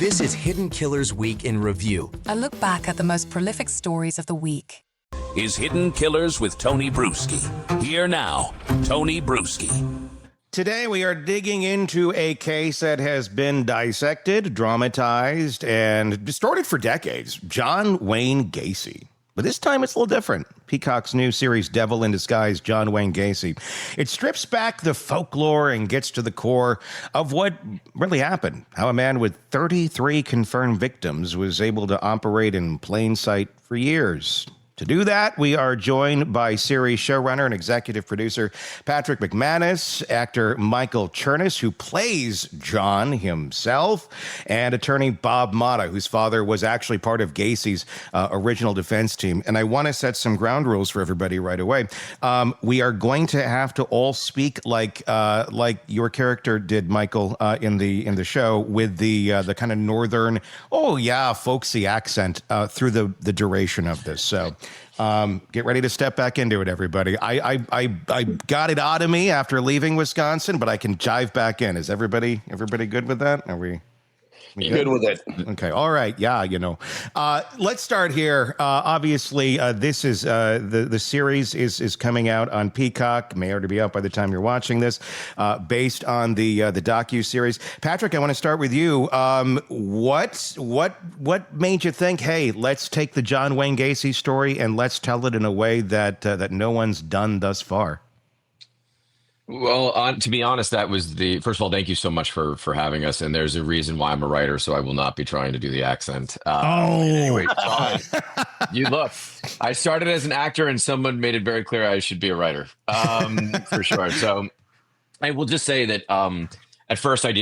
This is Hidden Killers Week in Review. A look back at the most prolific stories of the week. Is Hidden Killers with Tony Bruschi. Here now, Tony Bruschi. Today we are digging into a case that has been dissected, dramatized, and distorted for decades. John Wayne Gacy. But this time it's a little different. Peacock's new series, Devil in Disguise, John Wayne Gacy. It strips back the folklore and gets to the core of what really happened. How a man with 33 confirmed victims was able to operate in plain sight for years. To do that, we are joined by series showrunner and executive producer Patrick McManus, actor Michael Chernus, who plays John himself, and attorney Bob Motta, whose father was actually part of Gacy's original defense team. And I want to set some ground rules for everybody right away. We are going to have to all speak like your character did, Michael, in the show, with the kind of northern, folksy accent through the duration of this. So. Get ready to step back into it, everybody. I got it out of me after leaving Wisconsin, but I can jive back in. Is everybody good with that? Are we good with it? Okay. All right. Yeah. Let's start here. Obviously, this is the series is coming out on Peacock. May already be out by the time you're watching this. Based on the docu-series. Patrick, I want to start with you. What made you think, hey, let's take the John Wayne Gacy story and let's tell it in a way that no one's done thus far? Well, to be honest, that was first of all, thank you so much for having us. And there's a reason why I'm a writer, so I will not be trying to do the accent. Anyway, John, I started as an actor and someone made it very clear I should be a writer, for sure. So I will just say that at first I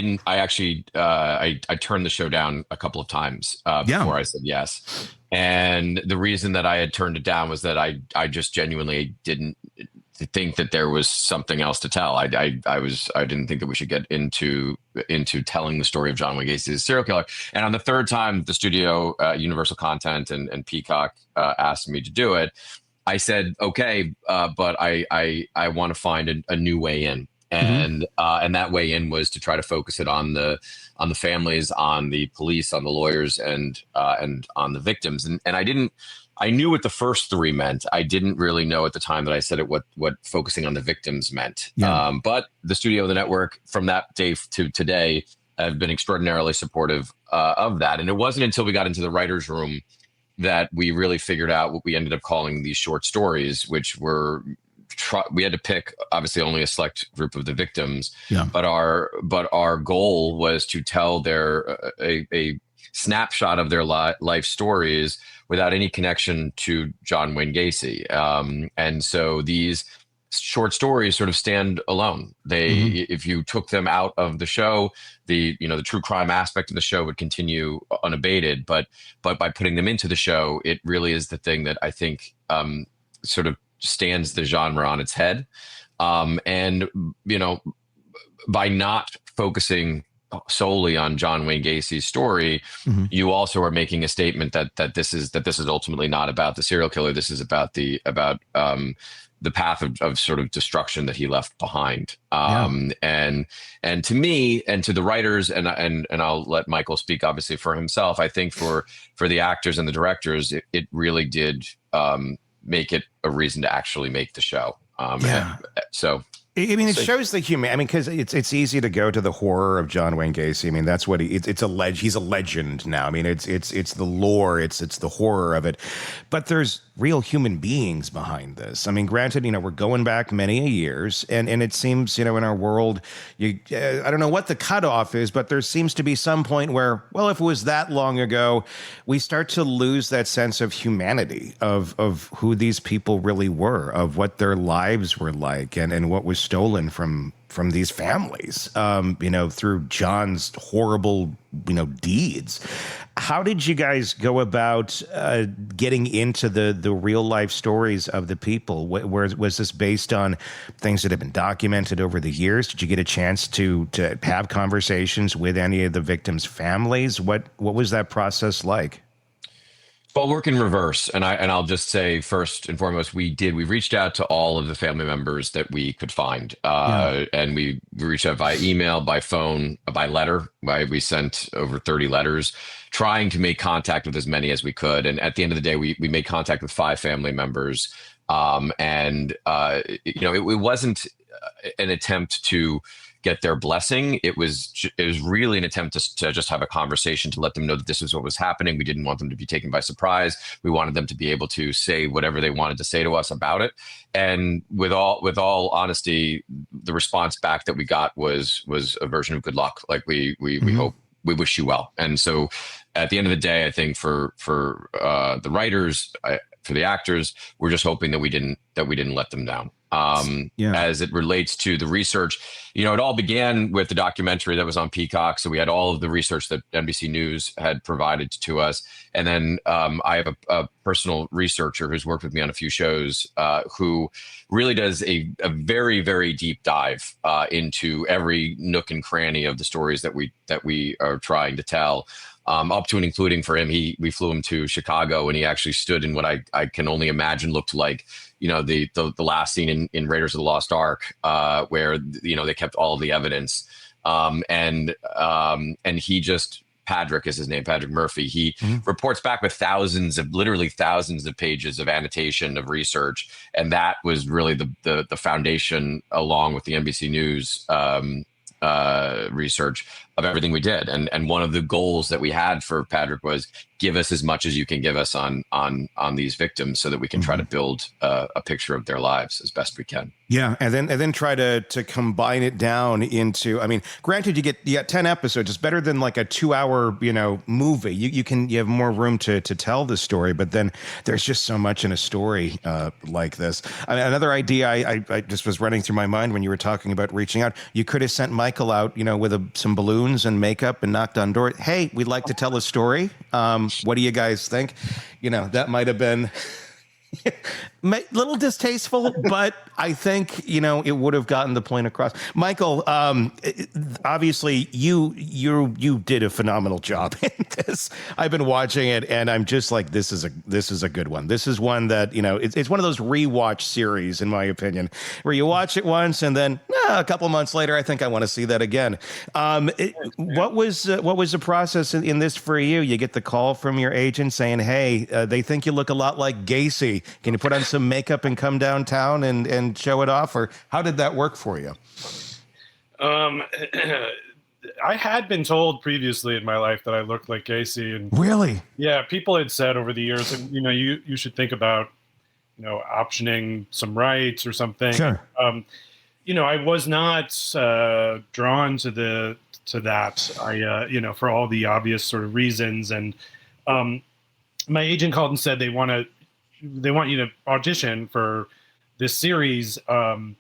turned the show down a couple of times before I said yes. And the reason that I had turned it down was that I just genuinely didn't think that there was something else to tell. I didn't think that we should get into telling the story of John Wayne Gacy, the serial killer. And on the third time, the studio, Universal Content and Peacock asked me to do it. I said, okay, but I want to find a new way in. And and that way in was to try to focus it on the families, on the police, on the lawyers, and on the victims. And I knew what the first three meant. I didn't really know at the time that I said it what focusing on the victims meant. Yeah. But the studio, the network, from that day to today, have been extraordinarily supportive of that. And it wasn't until we got into the writer's room that we really figured out what we ended up calling these short stories, which were we had to pick obviously only a select group of the victims. Yeah. But our goal was to tell a snapshot of their life stories without any connection to John Wayne Gacy. And so these short stories sort of stand alone. If you took them out of the show, the true crime aspect of the show would continue unabated. But by putting them into the show, it really is the thing that I think sort of stands the genre on its head. And by not focusing solely on John Wayne Gacy's story, you also are making a statement that this is ultimately not about the serial killer. This is about the path of sort of destruction that he left behind. And to me and to the writers, and I'll let Michael speak obviously for himself, I think for the actors and the directors, it really did make it a reason to actually make the show. It shows the human. I mean, because it's easy to go to the horror of John Wayne Gacy. I mean, that's what he's a legend now. I mean, it's the lore, it's the horror of it, but there's real human beings behind this. I mean, granted, we're going back many years, and it seems, in our world, I don't know what the cutoff is, but there seems to be some point where, well, if it was that long ago, we start to lose that sense of humanity of who these people really were, of what their lives were like, and what was stolen from these families, through John's horrible, deeds. How did you guys go about getting into the real life stories of the people? Was this based on things that have been documented over the years? Did you get a chance to have conversations with any of the victims' families? What was that process like? Well, work in reverse, and I'll just say first and foremost, we reached out to all of the family members that we could find, and we reached out via email, by phone, by letter. We sent over 30 letters, trying to make contact with as many as we could. And at the end of the day, we made contact with 5 family members, and it wasn't an attempt to get their blessing. It was really an attempt to just have a conversation, to let them know that this is what was happening. We didn't want them to be taken by surprise. We wanted them to be able to say whatever they wanted to say to us about it. And with all honesty, the response back that we got was a version of good luck. Like we hope, we wish you well. And so at the end of the day, I think for the writers, for the actors, we're just hoping that we didn't let them down. As it relates to the research, it all began with the documentary that was on Peacock. So we had all of the research that NBC News had provided to us. And then I have a personal researcher who's worked with me on a few shows, who really does a very, very deep dive into every nook and cranny of the stories that we are trying to tell. Up to and including, for him, we flew him to Chicago, and he actually stood in what I can only imagine looked like, the last scene in Raiders of the Lost Ark, where they kept all of the evidence, and he just, Patrick is his name, Patrick Murphy. He reports back with literally thousands of pages of annotation, of research, and that was really the foundation, along with the NBC News research, of everything we did. And one of the goals that we had for Patrick was, give us as much as you can give us on these victims, so that we can try to build a picture of their lives as best we can. Yeah, and then try to combine it down into, I mean, granted, you get 10 episodes. It's better than like a 2-hour, movie. You have more room to tell the story, but then there's just so much in a story like this. Another idea I just was running through my mind when you were talking about reaching out. You could have sent Michael out, with some balloons and makeup and knocked on doors. Hey, we'd like to tell a story. What do you guys think? That might have been little distasteful, but I think it would have gotten the point across. Michael, obviously you did a phenomenal job in this. I've been watching it, and I'm just like, this is a good one. This is one that it's one of those rewatch series, in my opinion, where you watch it once and then a couple months later, I think I want to see that again. What was the process in this for you? You get the call from your agent saying, "Hey, they think you look a lot like Gacy. Can you put on some makeup and come downtown and show it off?" Or how did that work for you? I had been told previously in my life that I looked like Gacy, and really, yeah, people had said over the years, you should think about, optioning some rights or something. Sure. I was not drawn to that. I for all the obvious sort of reasons, and my agent called and said they want you to audition for this series, and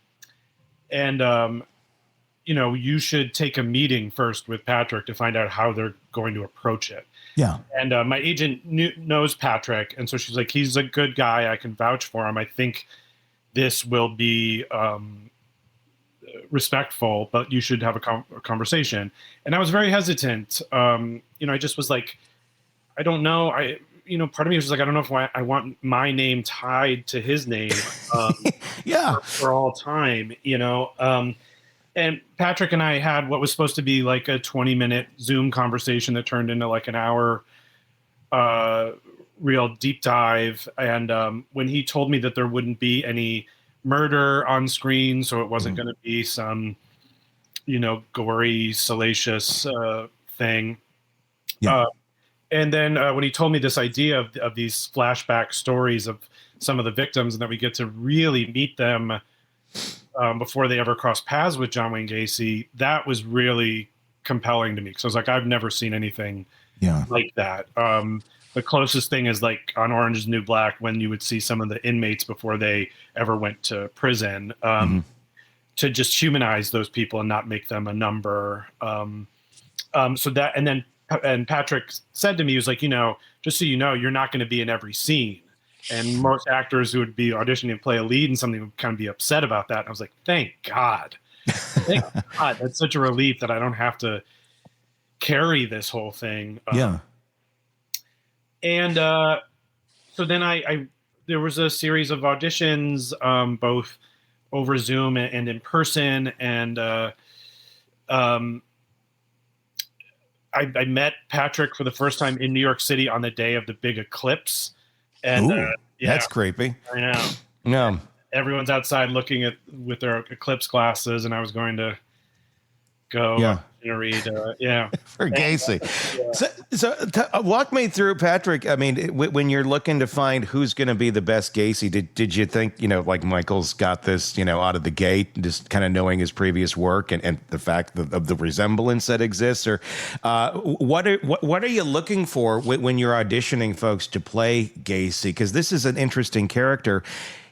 you should take a meeting first with Patrick to find out how they're going to approach it. Yeah. And my agent knows Patrick, and so she's like, he's a good guy. I can vouch for him. I think this will be respectful, but you should have a conversation. And I was very hesitant. I just was like, I don't know. Part of me was like, I don't know if I want my name tied to his name for all time, and Patrick and I had what was supposed to be like a 20-minute Zoom conversation that turned into like an hour real deep dive. And when he told me that there wouldn't be any murder on screen, so it wasn't going to be some, gory, salacious thing. Yeah. And then when he told me this idea of these flashback stories of some of the victims, and that we get to really meet them before they ever cross paths with John Wayne Gacy, that was really compelling to me. So I was like, I've never seen anything like that. The closest thing is like on Orange is the New Black, when you would see some of the inmates before they ever went to prison, to just humanize those people and not make them a number. So that, and Patrick said to me, he was like, just so you know, you're not going to be in every scene. And most actors who would be auditioning to play a lead in something would kind of be upset about that. And I was like, thank God. Thank God. That's such a relief that I don't have to carry this whole thing. Yeah. And So then I there was a series of auditions, both over Zoom and in person, and I met Patrick for the first time in New York City on the day of the big eclipse. And that's creepy. I know. No. Everyone's outside looking at with their eclipse glasses, and I was going to go read. For Gacy. Walk me through, Patrick. I mean, when you're looking to find who's going to be the best Gacy, did you think, like Michael's got this, out of the gate, just kind of knowing his previous work and the fact of the resemblance that exists, or what are you looking for when you're auditioning folks to play Gacy? Because this is an interesting character.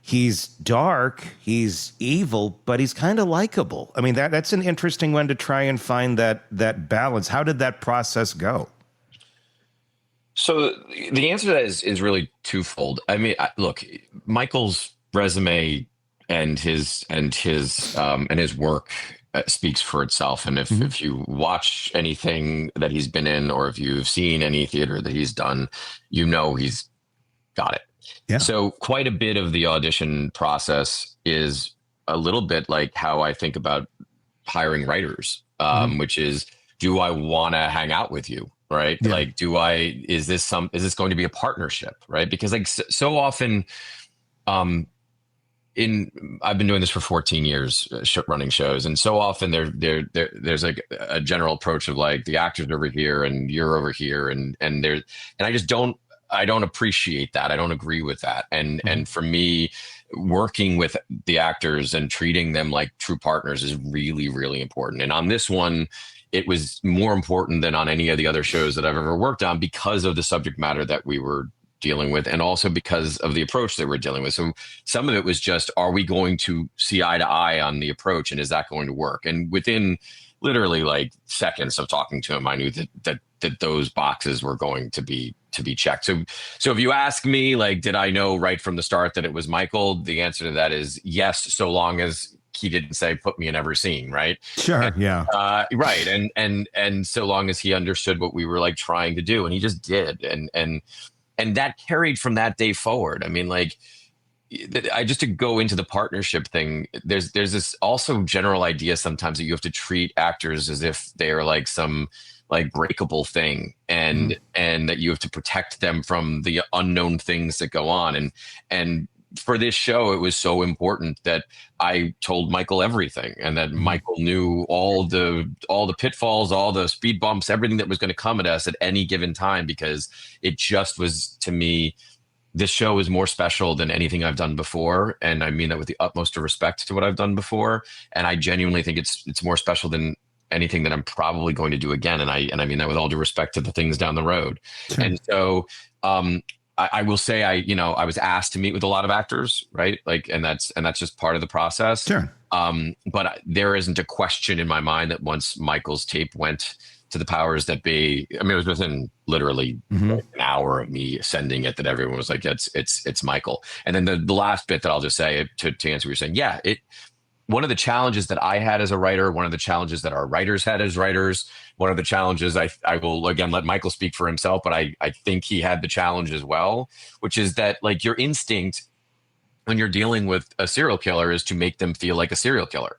He's dark, he's evil, but he's kind of likable. I mean, that's an interesting one to try and find that balance. How did that process go? So the answer to that is really twofold. I mean, look, Michael's resume and his work speaks for itself. And if you watch anything that he's been in, or if you've seen any theater that he's done, he's got it. Yeah. So quite a bit of the audition process is a little bit like how I think about hiring writers, which is, do I want to hang out with you? Right. Yeah. Like, is this going to be a partnership? Right. Because like so often, I've been doing this for 14 years, running shows. And so often there's like a general approach of like, the actor's over here and you're over here. And I don't appreciate that. I don't agree with that. And for me, working with the actors and treating them like true partners is really, really important. And on this one, it was more important than on any of the other shows that I've ever worked on, because of the subject matter that we were dealing with, and also because of the approach that we're dealing with. So some of it was just, are we going to see eye to eye on the approach, and is that going to work? And within literally like seconds of talking to him, I knew that those boxes were going to be checked. So if you ask me, like, did I know right from the start that it was Michael? The answer to that is yes, so long as he didn't say, put me in every scene, right? Sure, right. And so long as he understood what we were like trying to do, and he just did. And that carried from that day forward. I mean, like, just to go into the partnership thing, there's this also general idea sometimes that you have to treat actors as if they are like some like breakable thing, and that you have to protect them from the unknown things that go on. And for this show, it was so important that I told Michael everything, and that Michael knew all the pitfalls, all the speed bumps, everything that was going to come at us at any given time, because it just was, to me, this show is more special than anything I've done before. And I mean that with the utmost of respect to what I've done before. And I genuinely think it's more special than anything that I'm probably going to do again. And I mean that with all due respect to the things down the road. Sure. And so, I will say I was asked to meet with a lot of actors, right? Like, and that's just part of the process. Sure. But there isn't a question in my mind that once Michael's tape went to the powers that be, I mean, it was within literally like an hour of me sending it that everyone was like, it's Michael. And then the last bit that I'll just say to answer what you're saying. Yeah. One of the challenges that I had as a writer, one of the challenges that our writers had as writers, one of the challenges I will again let Michael speak for himself, but I think he had the challenge as well, which is that like your instinct when you're dealing with a serial killer is to make them feel like a serial killer.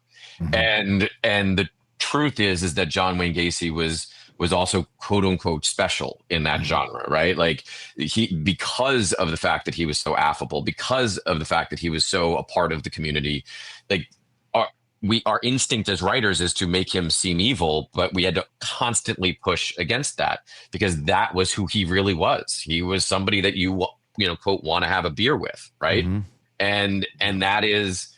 And the truth is that John Wayne Gacy was also quote unquote special in that genre, right? Like because of the fact that he was so affable, because of the fact that he was so a part of the community, like our instinct as writers is to make him seem evil, but we had to constantly push against that because that was who he really was. He was somebody that you quote want to have a beer with, right? And that is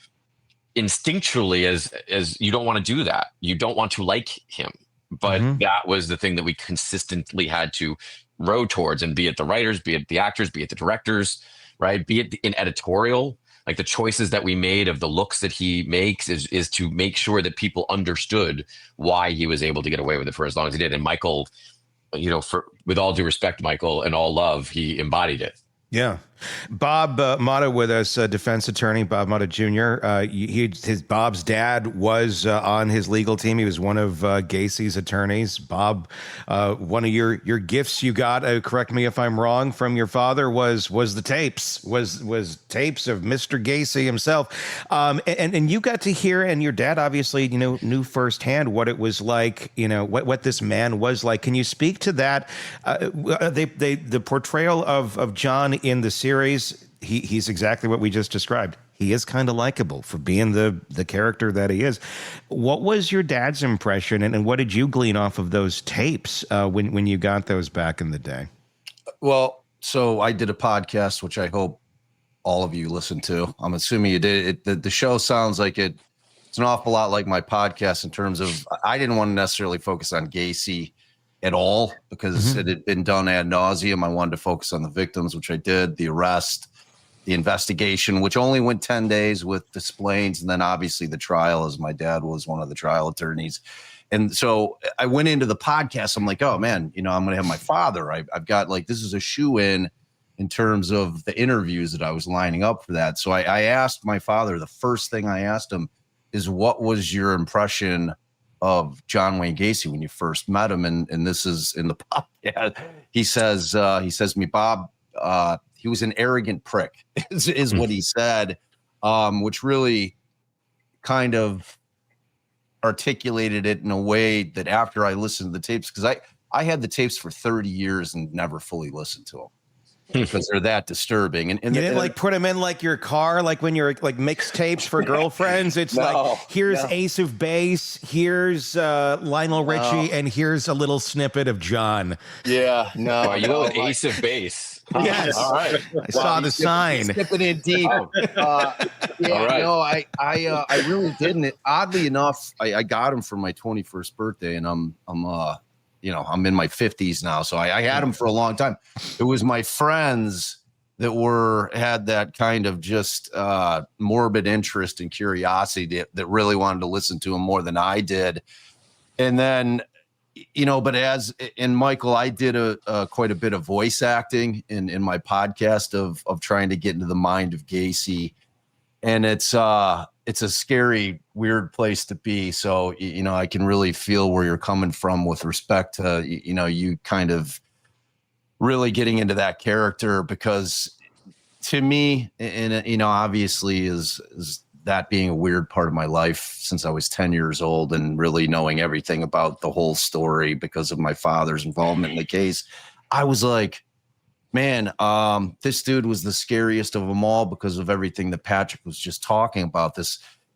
instinctually as you don't want to do that. You don't want to like him, but that was the thing that we consistently had to row towards, and be it the writers, be it the actors, be it the directors, right? Be it in editorial. Like the choices that we made of the looks that he makes is to make sure that people understood why he was able to get away with it for as long as he did. And Michael, with all due respect, Michael, and all love, he embodied it. Yeah. Bob Motta with us, defense attorney, Bob Motta Jr. Bob's dad was on his legal team. He was one of Gacy's attorneys. Bob, one of your gifts you got, correct me if I'm wrong, from your father was the tapes, was tapes of Mr. Gacy himself. And you got to hear, and your dad obviously, knew firsthand what it was like, what this man was like. Can you speak to that? The portrayal of John in the series, he's exactly what we just described. He is kind of likable for being the character that he is. What was your dad's impression, and what did you glean off of those tapes when you got those back in the day? Well, so I did a podcast, which I hope all of you listened to. I'm assuming you did. The show sounds like it's an awful lot like my podcast in terms of I didn't want to necessarily focus on Gacy at all because it had been done ad nauseum. I wanted to focus on the victims, which I did, the arrest, the investigation, which only went 10 days with displays, and then obviously the trial, as my dad was one of the trial attorneys. And so I went into the podcast. I'm like, oh man, I'm going to have my father. I've got this is a shoe-in terms of the interviews that I was lining up for that. So I asked my father, the first thing I asked him is, what was your impression of John Wayne Gacy when you first met him? And this is in the podcast. He says to me, Bob, he was an arrogant prick is what he said, which really kind of articulated it in a way that after I listened to the tapes, because I had the tapes for 30 years and never fully listened to them. Because they're that disturbing. And you didn't put them in your car, when you're mixtapes for girlfriends. It's here's Ace of Base, here's Lionel Richie, and here's a little snippet of John. Yeah, no. Oh, you know Ace of Base. Yes. All right. I saw the sign. Skipping in deep. All right. No, I really didn't. Oddly enough, I got him for my 21st birthday, and I'm I'm in my 50s now, so I had him for a long time. It was my friends that had that kind of just morbid interest and curiosity that really wanted to listen to him more than I did. And then, but Michael, I did quite a bit of voice acting in my podcast of trying to get into the mind of Gacy. And it's a scary, weird place to be. So, I can really feel where you're coming from with respect to, you kind of really getting into that character, because to me, and, obviously is that being a weird part of my life since I was 10 years old and really knowing everything about the whole story because of my father's involvement in the case. I was like, man, this dude was the scariest of them all because of everything that Patrick was just talking about.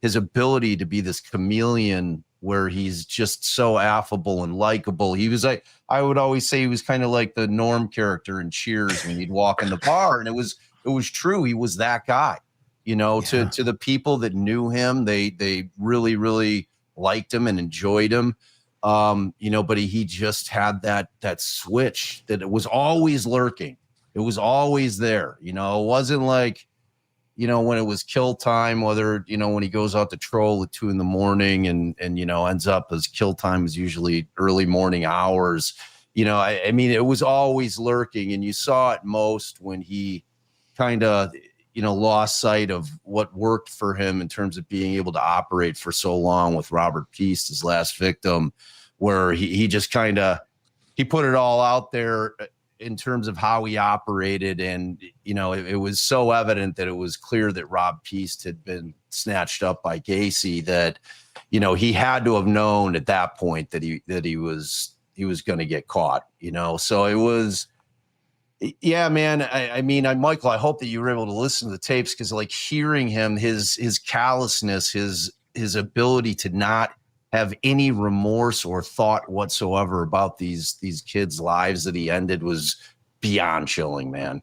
His ability to be this chameleon where he's just so affable and likable. He was I would always say he was kind of like the Norm character in Cheers when he'd walk in the bar. And it was true. He was that guy, to the people that knew him. They really, really liked him and enjoyed him. But he just had that switch that it was always lurking. It was always there. It wasn't like, when it was kill time, whether, when he goes out to troll at 2 a.m. and ends up as kill time is usually early morning hours. It was always lurking, and you saw it most when he kind of, lost sight of what worked for him in terms of being able to operate for so long with Robert Peace, his last victim, where he just kind of, he put it all out there in terms of how he operated. And, it was so evident that it was clear that Rob Peace had been snatched up by Gacy that, he had to have known at that point that he was going to get caught, so it was, yeah, man. Michael, I hope that you were able to listen to the tapes, because hearing him, his callousness, his ability to not have any remorse or thought whatsoever about these kids' lives that he ended was beyond chilling, man.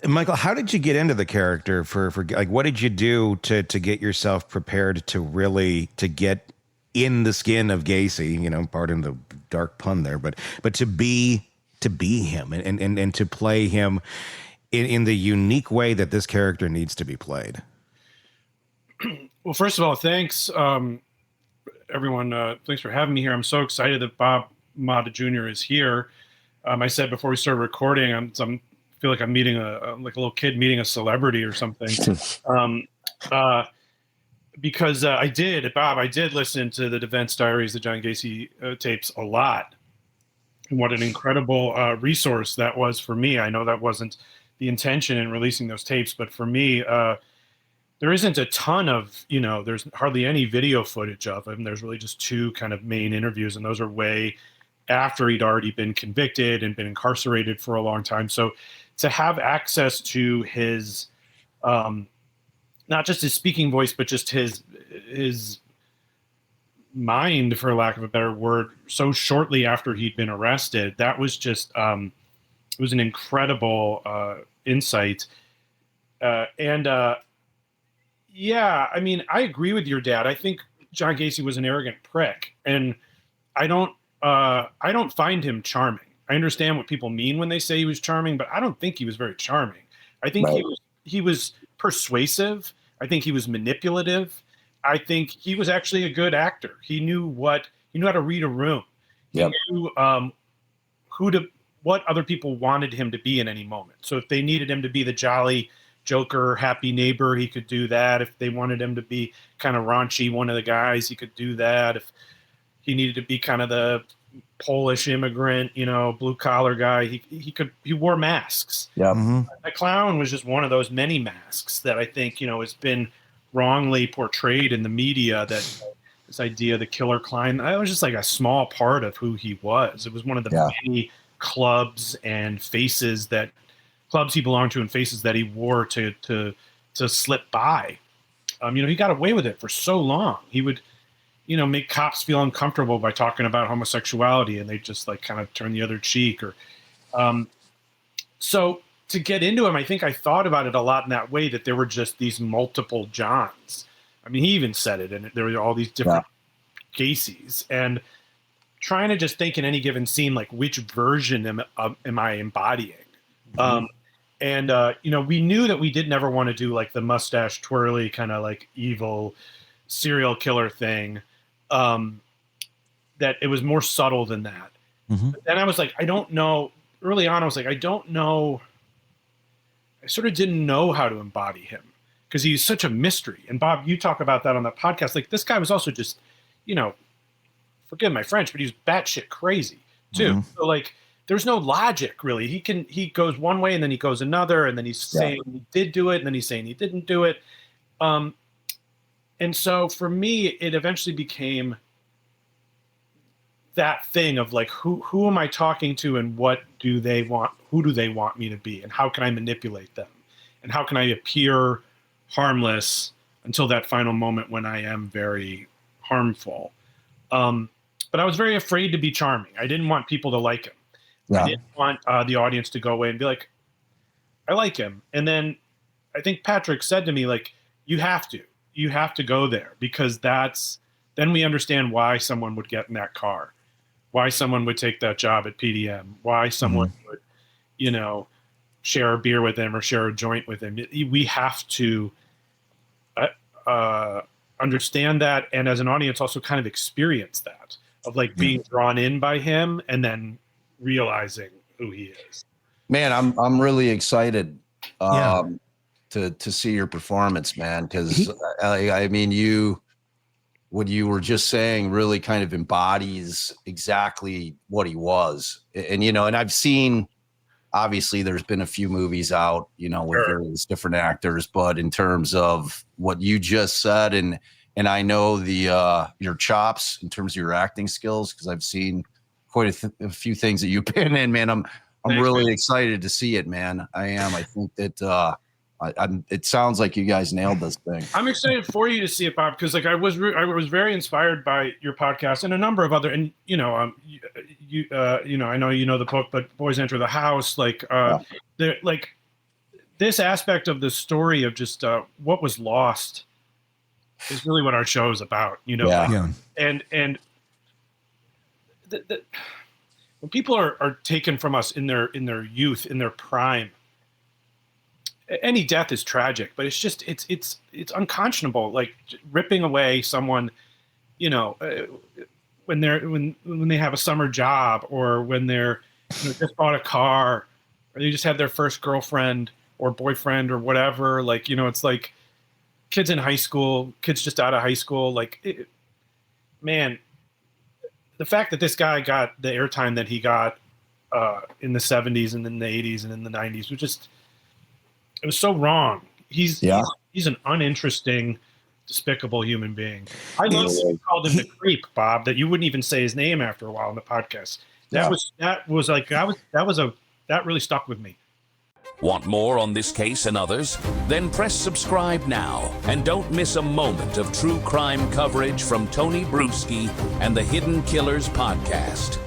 Michael, how did you get into the character for what did you do to get yourself prepared to get in the skin of Gacy, pardon the dark pun there, but to be him and to play him in the unique way that this character needs to be played? Well, first of all, thanks, everyone. Thanks for having me here. I'm so excited that Bob Motta Jr. is here. I said before we started recording, I'm feel like I'm meeting like a little kid meeting a celebrity or something. Because I did listen to the Defense Diaries, the John Gacy tapes a lot. And what an incredible resource that was for me. I know that wasn't the intention in releasing those tapes, but for me, there isn't a ton of, there's hardly any video footage of him. There's really just 2 kind of main interviews, and those are way after he'd already been convicted and been incarcerated for a long time. So to have access to his, not just his speaking voice, but just his mind, for lack of a better word, so shortly after he'd been arrested, that was just, it was an incredible insight. Yeah, I mean, I agree with your dad. I think John Gacy was an arrogant prick, and I don't find him charming. I understand what people mean when they say he was charming, but I don't think he was very charming. I think he was persuasive. I think he was manipulative. I think he was actually a good actor. He knew how to read a room. He knew what other people wanted him to be in any moment. So if they needed him to be the jolly joker, happy neighbor, he could do that. If they wanted him to be kind of raunchy, one of the guys, he could do that. If he needed to be kind of the Polish immigrant, blue collar guy, he wore masks. Yeah. Mm-hmm. A clown was just one of those many masks that I think, has been wrongly portrayed in the media, that this idea of the killer clown, that was just like a small part of who he was. It was one of the many clubs and faces that clubs he belonged to and faces that he wore to slip by. He got away with it for so long. He would, make cops feel uncomfortable by talking about homosexuality, and they just like kind of turn the other cheek. Or, so to get into him, I think I thought about it a lot in that way, that there were just these multiple Johns. I mean, he even said it, and there were all these different Gacys, and trying to just think in any given scene, like, which version am I embodying? We knew that we did never want to do like the mustache twirly kind of like evil serial killer thing. That it was more subtle than that. Mm-hmm. But then I was like, I don't know. Early on, I was like, I don't know. I sort of didn't know how to embody him because he's such a mystery. And Bob, you talk about that on the podcast. Like, this guy was also just, forgive my French, but he was batshit crazy too. Mm-hmm. So like, there's no logic really. He goes one way and then he goes another, and then he's saying he did do it, and then he's saying he didn't do it. And so for me, it eventually became that thing of like, who am I talking to, and what do they want? Who do they want me to be, and how can I manipulate them, and how can I appear harmless until that final moment when I am very harmful? But I was very afraid to be charming. I didn't want people to like him. Yeah. I didn't want the audience to go away and be like, I like him. And then I think Patrick said to me, like, you have to go there, because then we understand why someone would get in that car, why someone would take that job at PDM, why someone would, share a beer with him or share a joint with him. We have to understand that. And as an audience, also kind of experience that of like being drawn in by him and then realizing who he is. Man, I'm really excited to see your performance, man, because I mean, what you were just saying really kind of embodies exactly what he was. And and I've seen, obviously there's been a few movies out, with various different actors, but in terms of what you just said, and I know your chops in terms of your acting skills, because I've seen quite a few things that you've been in, man. I'm really excited to see it, man. I am. I think that it sounds like you guys nailed this thing. I'm excited for you to see it, Bob, because like I was very inspired by your podcast and a number of other, and I know the book, but Boys Enter the House, like like this aspect of the story of just what was lost is really what our show is about, and when people are taken from us in their youth, in their prime, any death is tragic, but it's just it's unconscionable. Like ripping away someone, when they have a summer job, or when they're just bought a car, or they just had their first girlfriend or boyfriend or whatever. Like, it's like kids in high school, kids just out of high school. Like, man, the fact that this guy got the airtime that he got in the 70s and in the 80s and in the 90s it was so wrong. He's an uninteresting, despicable human being. I love that you called him the creep, Bob, that you wouldn't even say his name after a while in the podcast. That really stuck with me. Want more on this case and others? Then press subscribe now and don't miss a moment of true crime coverage from Tony Bruschi and the Hidden Killers podcast.